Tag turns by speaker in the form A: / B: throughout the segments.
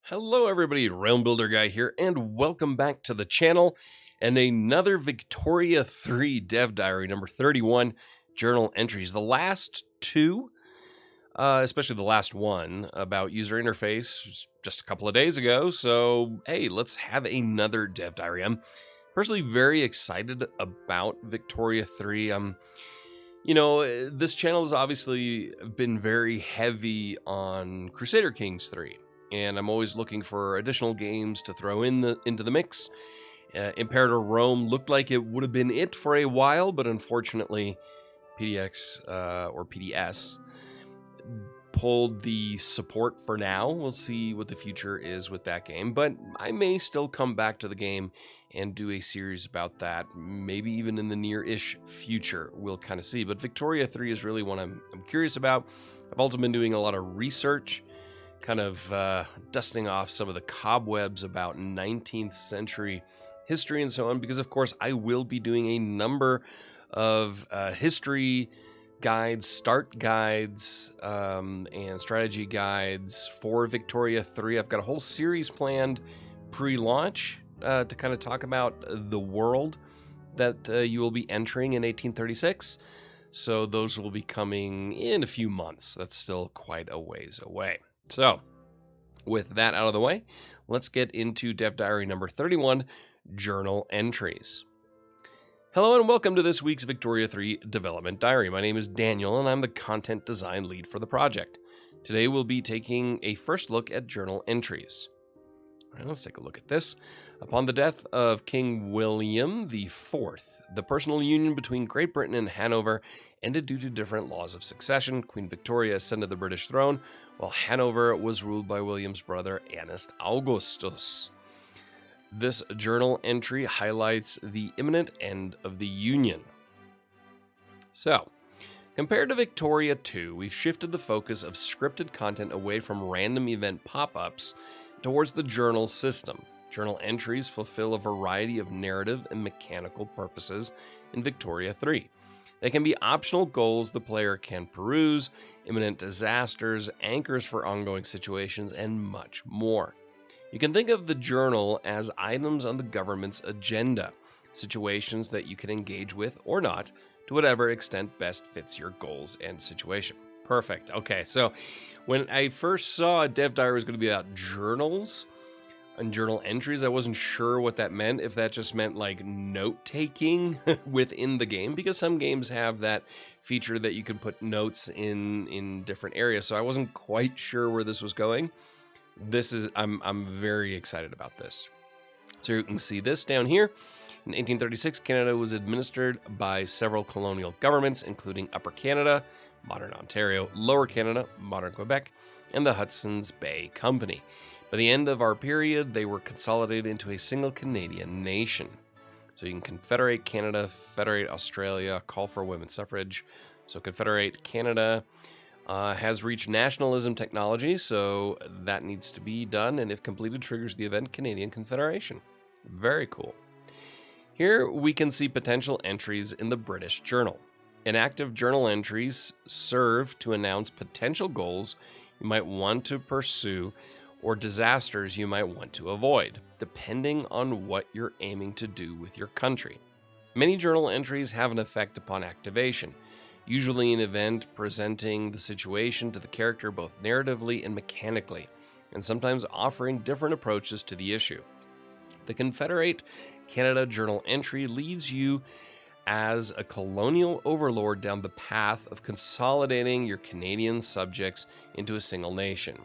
A: Hello everybody, Realm Builder Guy here, and welcome back to the channel, and another Victoria 3 Dev Diary, number 31, journal entries. The last two, especially the last one, about user interface, was just a couple of days ago, so hey, let's have another Dev Diary. I'm personally very excited about Victoria 3. This channel has obviously been very heavy on Crusader Kings 3. And I'm always looking for additional games to throw into the mix. Imperator Rome looked like it would have been it for a while, but unfortunately, PDX or PDS pulled the support for now. We'll see what the future is with that game, but I may still come back to the game and do a series about that, maybe even in the near-ish future. We'll kind of see. But Victoria 3 is really one I'm curious about. I've also been doing a lot of research, kind of dusting off some of the cobwebs about 19th century history and so on, because of course I will be doing a number of history guides, start guides, and strategy guides for Victoria 3. I've got a whole series planned pre-launch to kind of talk about the world that you will be entering in 1836. So those will be coming in a few months. That's still quite a ways away. So, with that out of the way, let's get into Dev Diary number 31, Journal Entries. Hello and welcome to this week's Victoria 3 Development Diary. My name is Daniel and I'm the Content Design Lead for the project. Today we'll be taking a first look at journal entries. All right, let's take a look at this. Upon the death of King William IV, the personal union between Great Britain and Hanover ended due to different laws of succession. Queen Victoria ascended the British throne, while Hanover was ruled by William's brother Ernest Augustus. This journal entry highlights the imminent end of the union. So, compared to Victoria 2, we've shifted the focus of scripted content away from random event pop-ups towards the journal system. Journal entries fulfill a variety of narrative and mechanical purposes in Victoria 3. They can be optional goals the player can peruse, imminent disasters, anchors for ongoing situations, and much more. You can think of the journal as items on the government's agenda, situations that you can engage with or not, to whatever extent best fits your goals and situation. Perfect. Okay, so when I first saw Dev Diary was going to be about journals and journal entries, I wasn't sure what that meant, if that just meant like note-taking within the game, because some games have that feature that you can put notes in different areas, so I wasn't quite sure where this was going. I'm very excited about this. So you can see this down here. In 1836, Canada was administered by several colonial governments, including Upper Canada, modern Ontario, Lower Canada, modern Quebec, and the Hudson's Bay Company. By the end of our period, they were consolidated into a single Canadian nation. So you can Confederate Canada, Federate Australia, call for women's suffrage. So Confederate Canada has reached nationalism technology, so that needs to be done, and if completed, triggers the event Canadian Confederation. Very cool. Here we can see potential entries in the British Journal. Inactive journal entries serve to announce potential goals you might want to pursue or disasters you might want to avoid, depending on what you're aiming to do with your country. Many journal entries have an effect upon activation, usually an event presenting the situation to the character both narratively and mechanically, and sometimes offering different approaches to the issue. The Confederate Canada journal entry leads you as a colonial overlord down the path of consolidating your Canadian subjects into a single nation.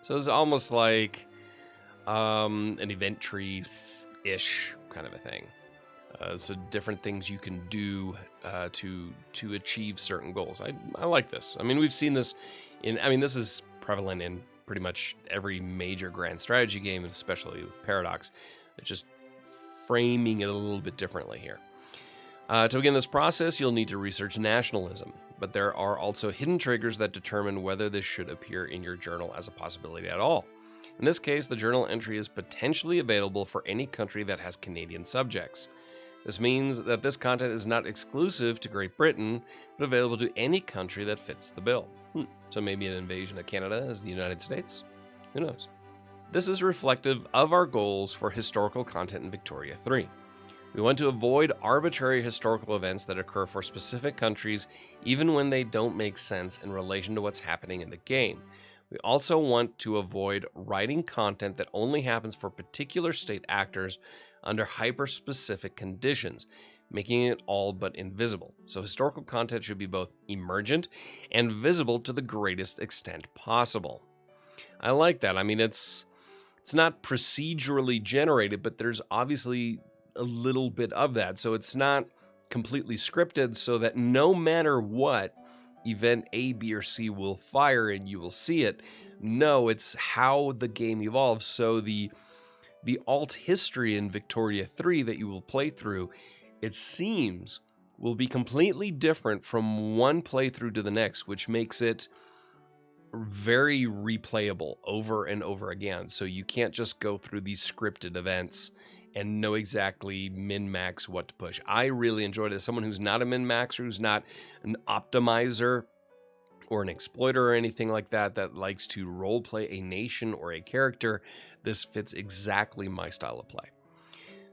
A: So it's almost like an event tree-ish kind of a thing. So different things you can do to achieve certain goals. I like this. I mean, we've seen this this is prevalent in pretty much every major grand strategy game, especially with Paradox. It's just framing it a little bit differently here. To begin this process, you'll need to research nationalism, but there are also hidden triggers that determine whether this should appear in your journal as a possibility at all. In this case, the journal entry is potentially available for any country that has Canadian subjects. This means that this content is not exclusive to Great Britain, but available to any country that fits the bill. So maybe an invasion of Canada as the United States? Who knows? This is reflective of our goals for historical content in Victoria 3. We want to avoid arbitrary historical events that occur for specific countries, even when they don't make sense in relation to what's happening in the game. We also want to avoid writing content that only happens for particular state actors under hyper-specific conditions, making it all but invisible. So historical content should be both emergent and visible to the greatest extent possible. I like that. I mean, it's not procedurally generated, but there's obviously a little bit of that. So it's not completely scripted, so that no matter what event A, B, or C will fire and you will see it. No, it's how the game evolves. So the alt history in Victoria 3 that you will play through, it seems, will be completely different from one playthrough to the next, which makes it very replayable over and over again. So you can't just go through these scripted events and know exactly min-max what to push. I really enjoyed it. As someone who's not a min-maxer, who's not an optimizer or an exploiter or anything like that, that likes to roleplay a nation or a character, this fits exactly my style of play.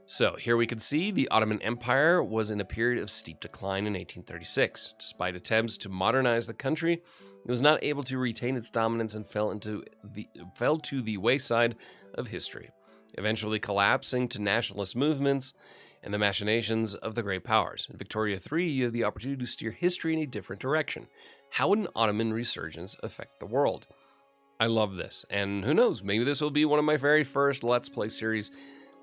A: So here we can see the Ottoman Empire was in a period of steep decline in 1836. Despite attempts to modernize the country, it was not able to retain its dominance and fell to the wayside of history, eventually collapsing to nationalist movements and the machinations of the great powers. In Victoria 3, you have the opportunity to steer history in a different direction. How would an Ottoman resurgence affect the world? I love this, and who knows, maybe this will be one of my very first Let's Play series.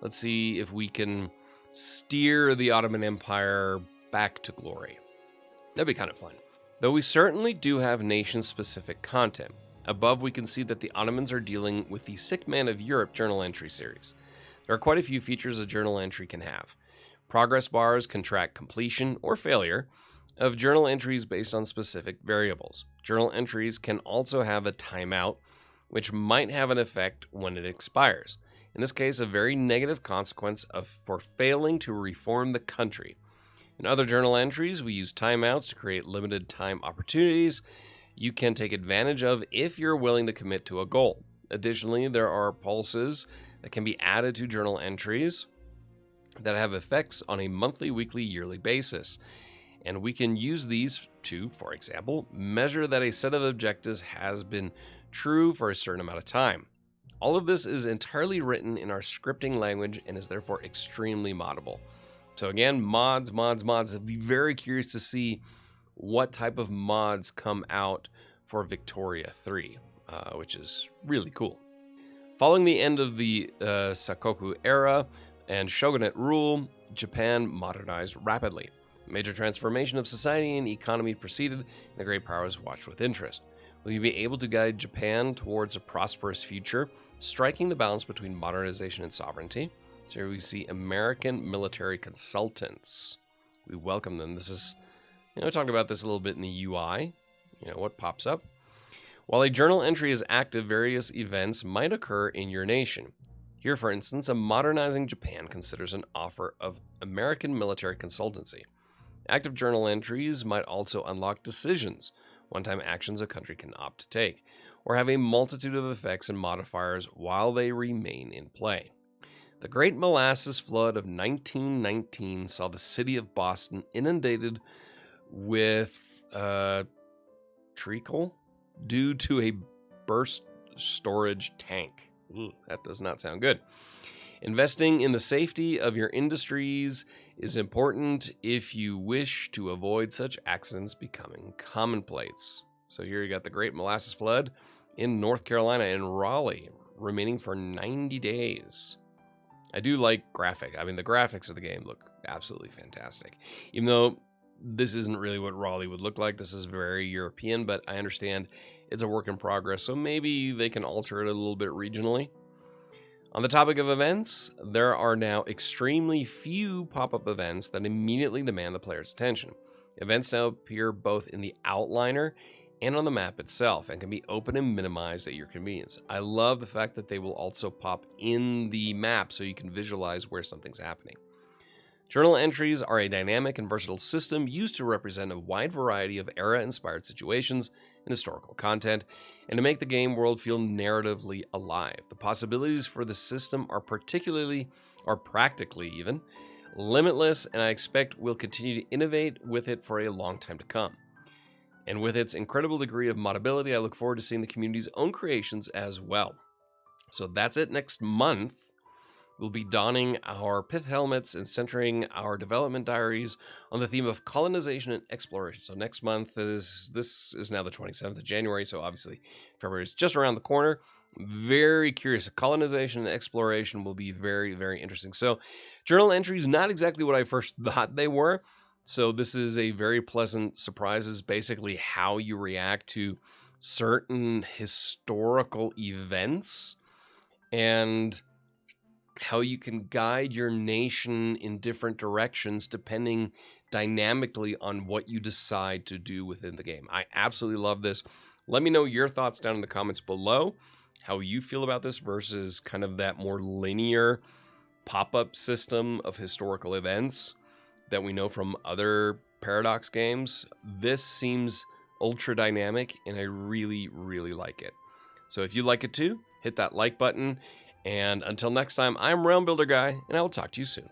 A: Let's see if we can steer the Ottoman Empire back to glory. That'd be kind of fun. Though we certainly do have nation-specific content. Above, we can see that the Ottomans are dealing with the Sick Man of Europe journal entry series. There are quite a few features a journal entry can have. Progress bars can track completion or failure of journal entries based on specific variables. Journal entries can also have a timeout, which might have an effect when it expires. In this case, a very negative consequence for failing to reform the country. In other journal entries, we use timeouts to create limited time opportunities you can take advantage of if you're willing to commit to a goal. Additionally, there are pulses that can be added to journal entries that have effects on a monthly, weekly, yearly basis. And we can use these to, for example, measure that a set of objectives has been true for a certain amount of time. All of this is entirely written in our scripting language and is therefore extremely moddable. So again, mods. I'd be very curious to see what type of mods come out for Victoria 3, which is really cool. Following the end of the Sakoku era and shogunate rule, Japan modernized rapidly. Major transformation of society and economy proceeded, and the great powers watched with interest. Will you be able to guide Japan towards a prosperous future, striking the balance between modernization and sovereignty? So here we see American military consultants. We welcome them. This is, we talked about this a little bit in the UI. What pops up? While a journal entry is active, various events might occur in your nation. Here, for instance, a modernizing Japan considers an offer of American military consultancy. Active journal entries might also unlock decisions, one-time actions a country can opt to take, or have a multitude of effects and modifiers while they remain in play. The Great Molasses Flood of 1919 saw the city of Boston inundated with treacle due to a burst storage tank. Ooh, that does not sound good. Investing in the safety of your industries is important if you wish to avoid such accidents becoming commonplace. So here you got the Great Molasses Flood in North Carolina in Raleigh, remaining for 90 days. I do like graphic. I mean, the graphics of the game look absolutely fantastic. Even though this isn't really what Raleigh would look like. This is very European, but I understand it's a work in progress, so maybe they can alter it a little bit regionally. On the topic of events, there are now extremely few pop-up events that immediately demand the player's attention. Events now appear both in the outliner and on the map itself, and can be open and minimized at your convenience. I love the fact that they will also pop in the map so you can visualize where something's happening. Journal entries are a dynamic and versatile system used to represent a wide variety of era-inspired situations and historical content, and to make the game world feel narratively alive. The possibilities for the system are practically even, limitless, and I expect we'll continue to innovate with it for a long time to come. And with its incredible degree of modability, I look forward to seeing the community's own creations as well. So that's it. Next month, we'll be donning our pith helmets and centering our development diaries on the theme of colonization and exploration. So next month this is now the 27th of January, so obviously February is just around the corner. Very curious. Colonization and exploration will be very, very interesting. So journal entries, not exactly what I first thought they were. So this is a very pleasant surprise, is basically how you react to certain historical events and how you can guide your nation in different directions depending dynamically on what you decide to do within the game. I absolutely love this. Let me know your thoughts down in the comments below, how you feel about this versus kind of that more linear pop-up system of historical events that we know from other Paradox games. This seems ultra dynamic and I really, really like it. So if you like it too, hit that like button. And until next time, I'm Realm Builder Guy, and I will talk to you soon.